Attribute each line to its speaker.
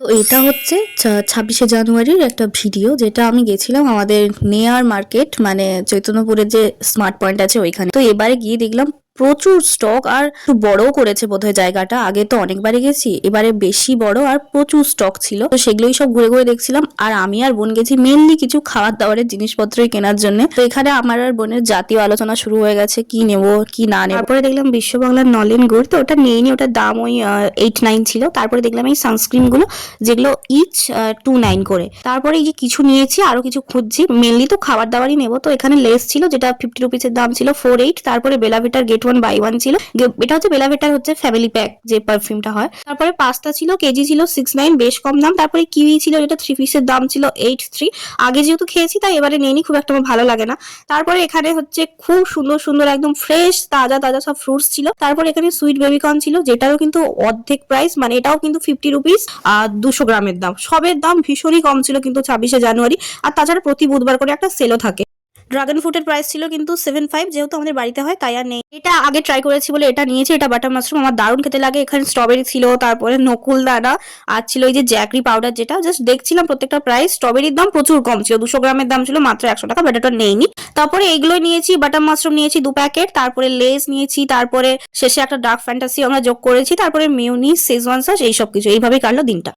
Speaker 1: তো এটা হচ্ছে 26শে জানুয়ারির একটা ভিডিও, যেটা আমি গেছিলাম আমাদের নেয়ার মার্কেট, মানে চৈতন্যপুরের যে স্মার্ট পয়েন্ট আছে ওইখানে। তো এবারে গিয়ে দেখলাম প্রচুর স্টক, আর একটু বড়ও করেছে বোধহয় জায়গাটা। আগে তো অনেকবারই গেছি, এবারে বেশি বড় আর প্রচুর স্টক ছিল। তো সেগুলোই সব ঘুরে ঘুরে দেখছিলাম। আর আমি আর বোন গেছি মেনলি কিছু খাবার দাবারের জিনিসপত্রই কেনার জন্য। তো এখানে আমার আর বোনের জাতীয় আলোচনা শুরু হয়ে গেছে, কি নেব কি না নেব। তারপরে দেখলাম বিশ্ব বাংলার নলেন গুড়, তো ওটা নিইনি, ওটার দাম ওই 8-9 ছিল। তারপরে দেখলাম এই সানস্ক্রিন গুলো, যেগুলো ইচ 2-9 করে। তারপরে এই যে কিছু নিয়েছি, আরো কিছু খুঁজছি, মেনলি তো খাবার দাবারই নেবো। তো এখানে লেস ছিল, যেটা 50 রুপিসের দাম ছিল 4-8। তারপরে বেলাভিটার গেট 1 বাই 1 ছিল। এটা হচ্ছে বেলাভিটার হচ্ছে ফ্যামিলি প্যাক যে পারফিউমটা হয়। তারপরে পাস্তা ছিল, কেজি ছিল 6-9, বেশ কম দাম। তারপরে কিউই ছিল, যেটা 3 পিসের দাম ছিল 8-3। আগে যেহেতু খেয়েছি তাই এবারে নেইনি, খুব একটা আমার ভালো লাগে না। তারপরে এখানে হচ্ছে খুব সুন্দর সুন্দর একদম ফ্রেশ তাজা তাজা সব ফ্রুটস ছিল। তারপরে এখানে সুইট বেবিকর্ন ছিল, যেটারও কিন্তু অর্ধেক প্রাইস, মানে এটাও কিন্তু 50 রুপিস আর 200 গ্রামের দাম। সবের দাম ভীষণই কম ছিল কিন্তু 26শে জানুয়ারি। আর তাছাড়া প্রতি বুধবার করে একটা সেলও থাকে। ড্রাগন ফ্রুটের প্রাইস ছিল কিন্তু 7-5, যেহেতু আমাদের বাড়িতে হয় তাই আর নেই। এটা আগে ট্রাই করেছি বলে এটা নিয়েছি। এটা বাটার মাশরুম, আমার দারুণ খেতে লাগে। এখানে স্ট্রবেরি ছিল, তারপরে নকুল দানা, আর ছিল এই যে জ্যাকরি পাউডার, যেটা জাস্ট দেখছিলাম প্রত্যেকটা প্রাইস। স্ট্রবেরির দাম প্রচুর কম ছিল, 200 গ্রামের দাম ছিল মাত্র 100 টাকা, বাট এটা নেইনি। তারপরে এইগুলো নিয়েছি, বাটার মাশরুম নিয়েছি 2 প্যাকেট, তারপরে লেস নিয়েছি, তারপরে শেষে একটা ডার্ক ফ্যান্টাসি আমরা যোগ করেছি, তারপরে মিউনিস, শেজওয়ান সস, এইসব কিছু। এইভাবেই কাটলো দিনটা।